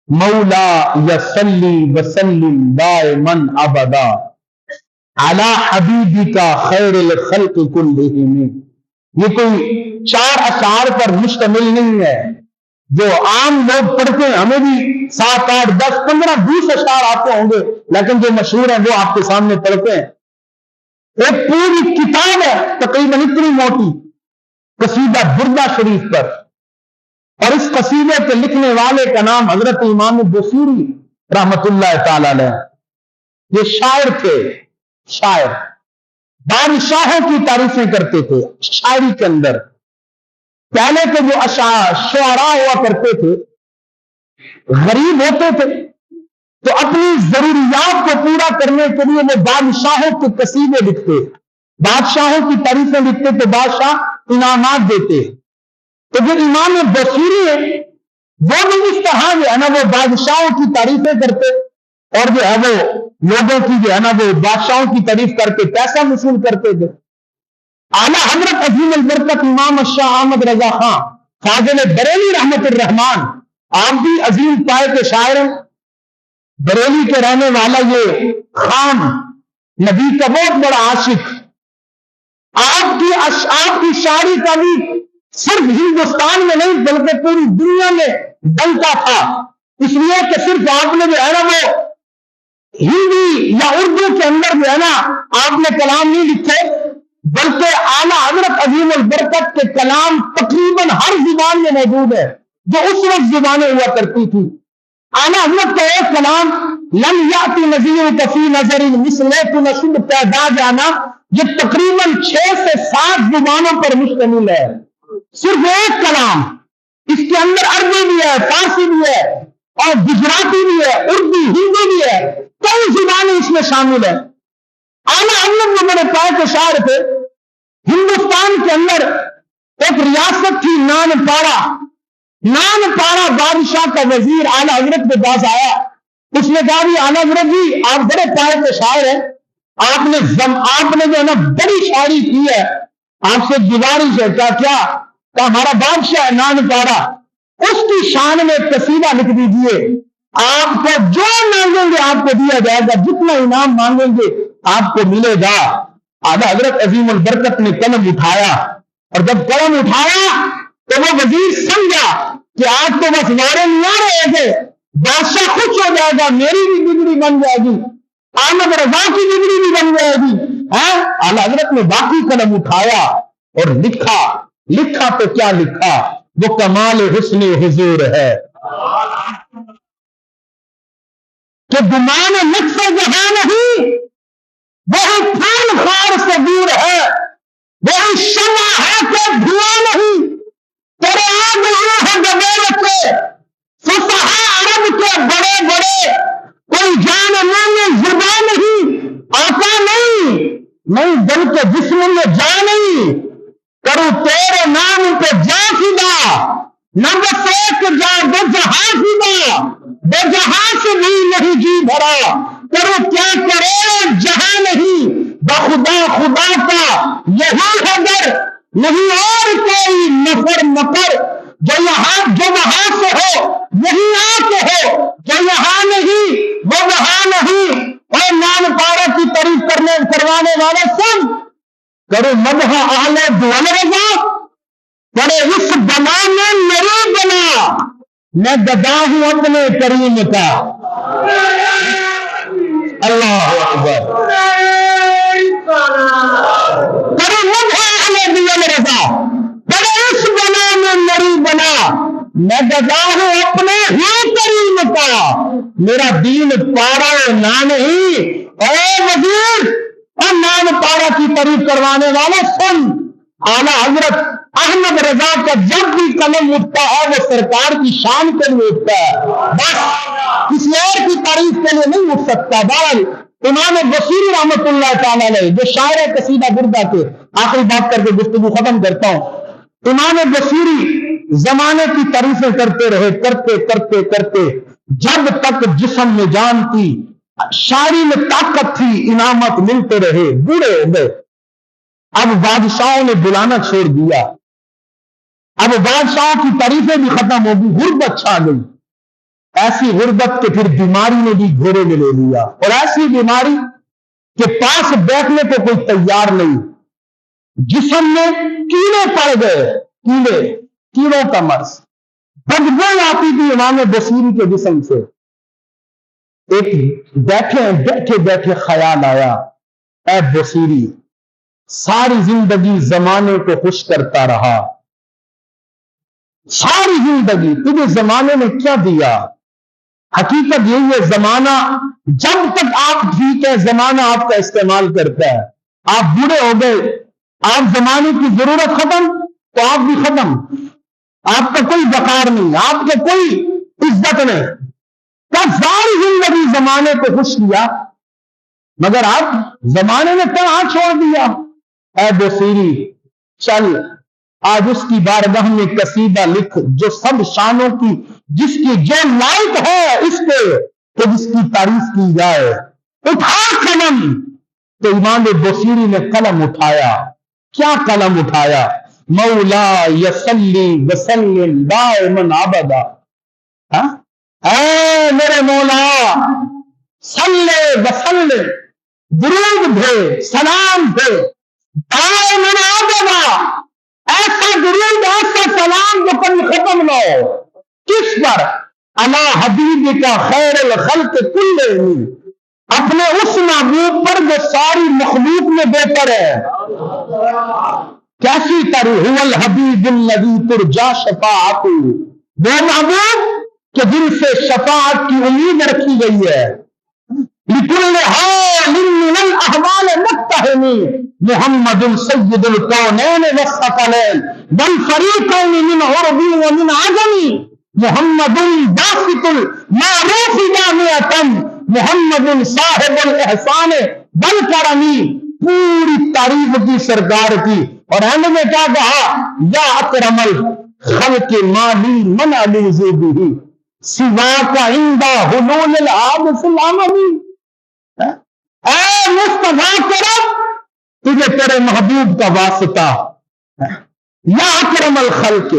مولا یصلی وسلم دائما ابدا علی حبیبک خیر الخلق کلہم۔ یہ کوئی 4 اشعار پر مشتمل نہیں ہے جو عام لوگ پڑھتے ہیں، ہمیں بھی 7 8 10 15 20 اشعار آتے ہوں گے، لیکن جو مشہور ہیں وہ آپ کے سامنے پڑھتے ہیں۔ ایک پوری کتاب ہے تقریباً اتنی موٹی، قصیدہ بردہ شریف پر، اور اس قصیدے کے لکھنے والے کا نام حضرت امام بصیری رحمت اللہ تعالی علیہ۔ یہ شاعر تھے، شاعر بادشاہوں کی تعریفیں کرتے تھے شاعری کے اندر۔ پہلے کے جو شعراء ہوا کرتے تھے غریب ہوتے تھے تو اپنی ضروریات کو پورا کرنے کے لیے وہ بادشاہوں کے قصیدے لکھتے، بادشاہوں کی تعریفیں لکھتے تو بادشاہ انعامات دیتے۔ تو جو امام بصیری ہے وہ بھی اس طرح جو ہے نا وہ بادشاہوں کی تعریفیں کرتے، اور جو ہے وہ لوگوں کی جو ہے نا وہ بادشاہوں کی تعریف کر کے پیسہ وصول کرتے تھے۔ اعلیٰ حضرت عظیم البرکت امام شاہ احمد رضا خان فاضل بریلی رحمت الرحمان، آپ بھی عظیم پائے کے شاعر ہیں، بریلی کے رہنے والا یہ خان نبی کا بہت بڑا عاشق، آپ کی شاعری کا بھی صرف ہندوستان میں نہیں بلکہ پوری دنیا میں بنتا تھا، اس لیے کہ صرف آپ نے جو ہے نا وہ ہندی یا اردو کے اندر جو ہے نا آپ نے کلام نہیں لکھے، بلکہ اعلیٰ حضرت عظیم البرکت کے کلام تقریباً ہر زبان میں موجود ہے جو اس وقت زبانیں ہوا کرتی تھی۔ اعلیٰ حضرت کا ایک کلام لم یاتی نظیر کفی نظر مثلے نصب پیدا جانا، یہ تقریباً 6 سے 7 زبانوں پر مشتمل ہے، صرف ایک کلام۔ اس کے اندر عربی بھی ہے، فارسی بھی ہے، اور گجراتی بھی ہے، اردو ہندی بھی ہے، کئی زبانیں اس میں شامل ہیں۔ اعلیٰ حضرت جو میرے پاس کے شاعر تھے، ہندوستان کے اندر ایک ریاست تھی نان پارا، نان پارا بادشاہ کا وزیر اعلیٰ حضرت کے پاس آیا، اس نے کہا بھی اعلیٰ حضرت جی آپ بڑے پائے کے شاعر ہیں، آپ نے جو ہے نا بڑی شاعری کی ہے، آپ سے گزارش ہے کیا ہمارا بادشاہ ہے نان پارا، اس کی شان میں قصیدہ لکھ دیجیے، آپ کو جو مانگیں گے آپ کو دیا جائے گا، جتنا انعام مانگیں گے آپ کو ملے گا۔ اعلیٰ حضرت عظیم البرکت نے قلم اٹھایا، اور جب قلم اٹھایا تو وہ وزیر سمجھا کہ آج تو بس وارے نہیں آ رہے تھے، بادشاہ خوش ہو جائے گا، میری بھی بگڑی بن جائے گی، احمد رضا کی بگڑی بھی بن جائے گی۔ اعلیٰ حضرت نے باقی قلم اٹھایا اور لکھا تو کیا لکھا، وہ کمال حسن حضور ہے کہ گمان نفس جہاں نہیں، وہی پھول خار سے دور ہے، وہی شمع ہے کہ دھواں نہیں، تیرے آگ روح گبیرت سے فصحا عرب کے بڑے بڑے، کوئی جان میں زبان نہیں، آقا نہیں بلکہ جسم میں جان نہیں، کروں تیرے نام پہ جا فدا، نہ بس ایک جا دو جہاں فدا، دو جہاں سے بھی نہیں جی بھرا، کروں کیا کرے جہاں نہیں، بخدا خدا کا یہی حضر، نہیں اور کوئی نفر مکر، جو وہاں سے ہو وہی آ کے ہو، جو یہاں نہیں وہ وہاں نہیں، اور نام پارا کی تعریف کروانے والے سن کرو مدح اہل دول رضا، پڑے اس بنا میں میری بنا، میں گدا ہوں اپنے کریم کا۔ اللہ اکبر، کرو مدح اہل دول رضا، پڑے اس بنا میں میری بنا، میں گدا ہوں اپنے ہی کریم کا، میرا دین پارا نہ نہیں، اے وزیر اور نام پارا کی تعریف کروانے والے سن، اعلیٰ حضرت احمد رضا کا جب بھی قلم اٹھتا ہے وہ سرکار کی شان کے لیے اٹھتا ہے، بس کسی اور کی تعریف کے لیے نہیں اٹھ سکتا۔ بہرحال امام بصیری رحمت اللہ تعالیٰ علیہ جو شاعر قصیدہ بردہ تھے، آخری بات کر کے گفتگو ختم کرتا ہوں، امام بصیری زمانے کی تعریفیں کرتے رہے، کرتے جب تک جسم میں جان تھی، شاعری میں طاقت تھی، انعامات ملتے رہے، بوڑھے ہو گئے، اب بادشاہوں نے بلانا چھوڑ دیا، اب بادشاہوں کی تعریفیں بھی ختم ہو گئی، غربت چھا گئی، ایسی غربت کہ پھر بیماری نے بھی گھیرے میں لے لیا، اور ایسی بیماری کہ پاس بیٹھنے کو کوئی تیار نہیں، جسم میں کیڑے پڑ گئے، کیڑوں کا مرض، بدبو آتی تھی امام بصیری کے جسم سے۔ ایک بیٹھے خیال آیا، اے بصیری، ساری زندگی زمانے کو خوش کرتا رہا، ساری زندگی تجھے زمانے نے کیا دیا؟ حقیقت یہی ہے، زمانہ جب تک آپ ٹھیک ہے زمانہ آپ کا استعمال کرتا ہے، آپ بوڑھے ہو گئے، آپ زمانے کی ضرورت ختم تو آپ بھی ختم، آپ کا کوئی وقار نہیں، آپ کا کوئی عزت نہیں، کیا ساری زندگی زمانے کو خوش کیا مگر آپ زمانے نے کہاں چھوڑ دیا؟ اے بصیری چل، آج اس کی بارگاہ میں قصیدہ لکھ جو سب شانوں کی، جس کی جو لائق ہے اس پہ کہ جس کی تعریف کی جائے، اٹھا قلم۔ تو امام بصیری نے قلم اٹھایا، کیا قلم اٹھایا؟ مولا یصلی وسلم دائما ابدا، اے میرے مولا صلی وسلم، درود بھیج، سلام بھیج، دائما ابدا، ایسا درود ایسا سلام جو کبھی ختم نہ ہو، کس پر؟ علی حبیبک خیر الخلق کلہم، اپنے اس محبوب پر جو ساری مخلوق میں بہتر ہے۔ کیسی طرح؟ هو الحبیب الذی ترجا شفاعتہ، وہ محبوب کہ جن سے شفاعت کی امید رکھی گئی ہے۔ لکل حال من الاحوال متہم، محمد سید الکونین والثقلین والفریقین من عرب ومن عجم، محمد باسط المعروف جامعۃ، محمد صاحب الاحسان والکرم۔ پوری تعریف کی سرکار کی، اور اینڈ میں کیا کہا؟ یا اکرم الخلق مالی من الوذ بہ سواک عند حلول الحادث العممی۔ اے مصطفیٰ کرم، تجھے تیرے محبوب کا واسطہ، یا اکرم الخلق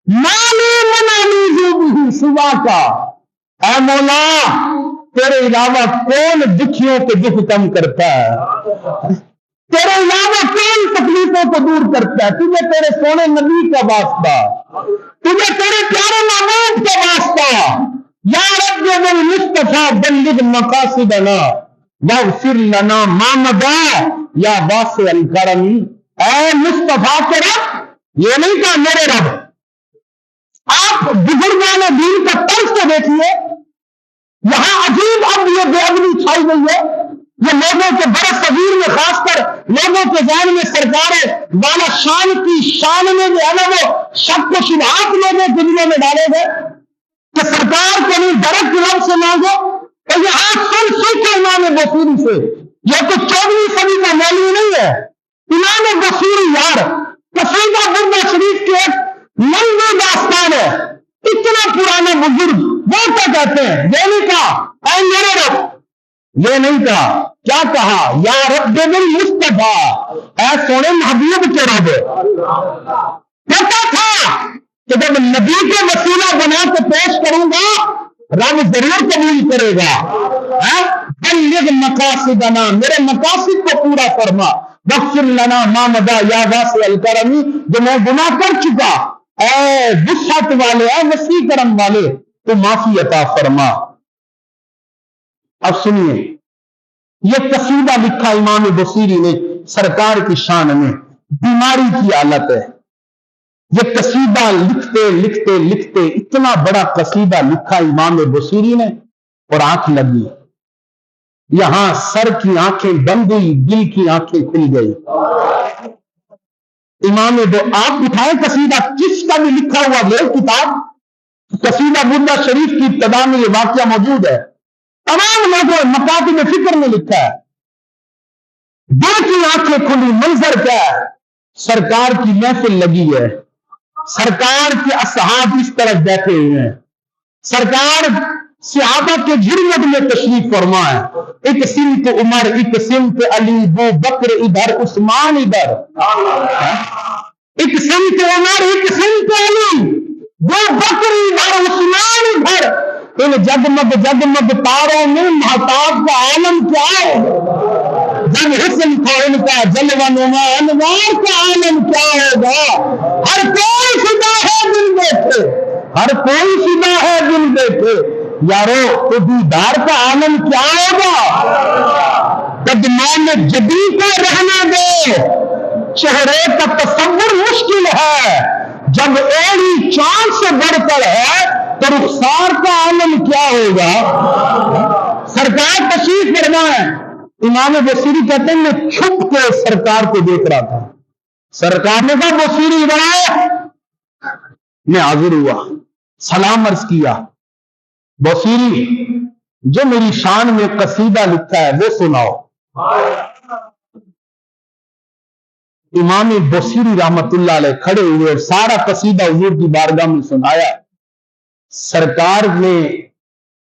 مالی من الوذ بہ سواک، اے مولا تیرے علاوہ کون دکھیوں کے دکھ کم کرتا ہے، تیرے علاوہ کون تکلیفوں کو دور کرتا ہے؟ تجھے تیرے سونے نبی کا واسطہ، تجھے تیرے پیارے محبوب کا واسطہ۔ یا رب بالمصطفیٰ بلغ مقاصدنا واغفر لنا ما مضی یا واسع الکرم۔ اے مصطفیٰ کے رب، یہ نہیں کہا میرے رب، آپ بزرگان دین کا طرز کو دیکھیے، یہاں عجیب اب یہ بے ادبی چھائی گئی ہے، یہ لوگوں کے بڑے صغیر میں، خاص کر لوگوں کے ذہن میں سرکار والا شان کی شان میں جو ہے نا وہ شک و شبہات لوگوں کے دلوں میں ڈالے گئے کہ سرکار کو نہیں ڈائریکٹ رب سے مانگو۔ اور یہ آج سن کے امام بصیری سے، یہ تو 14ویں صدی کا مولوی نہیں ہے، امام بصیری یار قصیدہ بردہ شریف کے ایک لمبی داستان ہے، اتنا پرانا بزرگ، وہ کیا کہتے ہیں؟ یہ نہیں کہا اے میرے رب، یہ نہیں کہا، کیا کہا؟ یا رب بالمصطفیٰ، اے سونے محبوب کے رب۔ کہتا تھا کہ جب نبی کو وسیلہ بنا کے پیش کروں گا رب ضرور قبول کرے گا۔ بلغ مقاصدنا، میرے مقاصد کو پورا فرما، واغفر لنا ما مضی یا واسع الکرم، جو میں گناہ کر چکا، اے وسعت والے، اے وسیع کرم والے، تو معافی عطا فرما۔ اب سنیے، یہ قصیدہ لکھا امام بصیری نے سرکار کی شان میں، بیماری کی حالت ہے، یہ قصیدہ لکھتے لکھتے لکھتے اتنا بڑا قصیدہ لکھا امام بصیری نے، اور آنکھ لگی، یہاں سر کی آنکھیں بند ہوئی، دل کی آنکھیں کھل گئی۔ امام آپ اٹھائے قصیدہ، کس کا بھی لکھا ہوا یہ کتاب قصیدہ بردہ شریف کی ابتدا میں یہ واقعہ موجود ہے، تمام لوگوں مکاتب فکر میں لکھا ہے۔ دل کی آنکھیں کھلی، منظر کیا ہے؟ سرکار کی محفل لگی ہے، سرکار کے اصحاب اس طرف بیٹھے ہوئے ہیں، سرکار صحابہ کے جھرمٹ میں تشریف فرما ہے. ایک سمت عمر، ایک سمت علی، دو بکر ادھر، عثمان ادھر. ایک سمت عمر، ایک سمت علی، دو بکر ادھر، عثمان ادھر. ان جگمگ جگمگ تاروں میں مہتاب کا عالم کیا ہے؟ جب حسن تھا ان کا جلوہ نما انوار کا عالم کیا ہوگا؟ ہر کوئی فدا ہے دل دیکھے، ہر کوئی فدا ہے دل دیکھے. یارو تو دیدار کا عالم کیا ہوگا؟ قدمان جبی کو رہنے دے، چہرے کا تصور مشکل ہے. جب ایڑی چاند سے بڑھ کر ہے تو رخسار کا عالم کیا ہوگا؟ سرکار تشریف فرمائے. امام بصیری کہتے ہیں میں چھپ کے سرکار کو دیکھ رہا تھا. سرکار نے کہا بصیری ادھر آئے. میں حاضر ہوا، سلام عرض کیا. بصیری جو میری شان میں قصیدہ لکھا ہے وہ سناؤ. امام بصیری رحمت اللہ علیہ کھڑے ہوئے اور سارا قصیدہ حضور کی بارگاہ میں سنایا. سرکار نے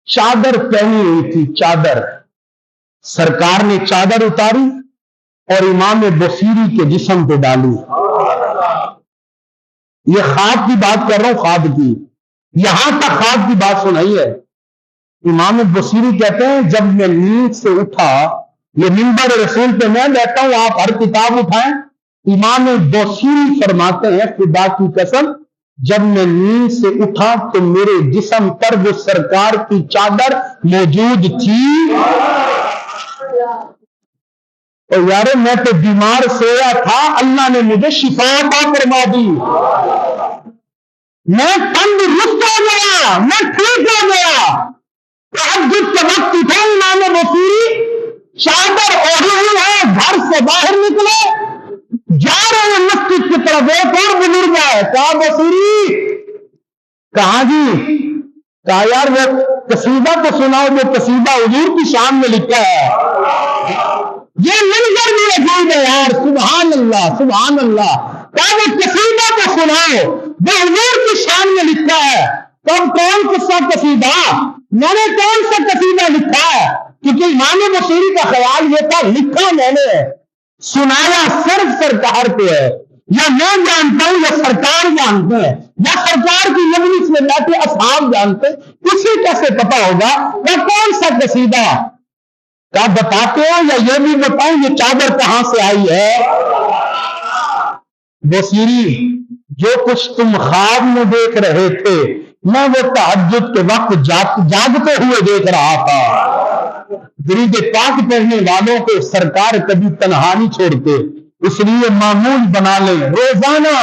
چادر پہنی ہوئی تھی، چادر. سرکار نے چادر اتاری اور امام بصیری کے جسم پہ ڈالی. یہ خواب کی بات کر رہا ہوں، خواب کی. یہاں تک خواب کی بات سنائی ہے. امام بصیری کہتے ہیں جب میں نیند سے اٹھا، یہ منبر رسول پہ میں بیٹھا ہوں، آپ ہر کتاب اٹھائیں. امام بصیری فرماتے ہیں خدا کی قسم جب میں نیند سے اٹھا تو میرے جسم پر وہ سرکار کی چادر موجود تھی. اور یارو میں تو بیمار سویا تھا، اللہ نے مجھے شفا عطا فرما دی. میں تندرست ہو گیا، میں ٹھیک ہو گیا. تہجد کے وقت اٹھا امام بصیری، چادر اوڑھی ہوئی ہے، گھر سے باہر نکلے، جا رہے ہیں مسجد کی طرف. ایک اور بزرگ ہے، کہا بصیری کہاں جی؟ کہا یار وہ قصیدہ تو سناؤ جو قصیدہ حضور کی شان میں لکھا ہے. یہ منظر بھی عجیب ہے یار. سبحان اللہ سبحان اللہ. کہا وہ قصیدہ تو سناؤ جو حضور کی شان میں لکھا ہے. تب کون سا قصیدہ؟ میں نے کون سا قصیدہ لکھا ہے؟ کیونکہ امام بصیری کا خیال یہ تھا لکھا میں نے، سنایا صرف سرکار پہ ہے. یا میں جانتا ہوں یا سرکار جانتے ہیں یا سرکار کی مجلس میں بیٹھے اصحاب جانتے. کسی کیسے پتا ہوگا یا کون سا قصیدہ؟ کیا بتاتے ہو یا یہ بھی بتاؤں یہ چادر کہاں سے آئی ہے؟ بصیری جو کچھ تم خواب میں دیکھ رہے تھے میں وہ تہجد کے وقت جاگتے ہوئے دیکھ رہا تھا. درود پاک پڑھنے والوں کو سرکار کبھی تنہا نہیں چھوڑتے، اس لیے معمول بنا لیں. روزانہ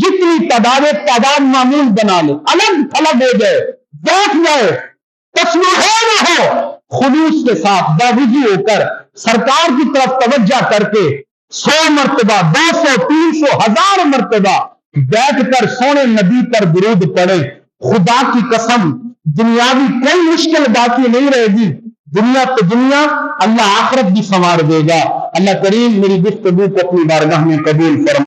جتنی تعداد معمول بنا لیں، الگ تھلگ ہو جائے، بیٹھ جائے، تسبیح نہ ہو، خلوص کے ساتھ باوضو ہو کر سرکار کی طرف توجہ کر کے 100 مرتبہ 200 300 1000 مرتبہ بیٹھ کر سونے نبی پر درود پڑھیں. خدا کی قسم دنیاوی کوئی مشکل باقی نہیں رہے گی. دنیا تو دنیا، اللہ آخرت بھی سنوار دے گا. اللہ کریم میری گفتگو کو اپنی بارگاہ میں قبول فرمائے.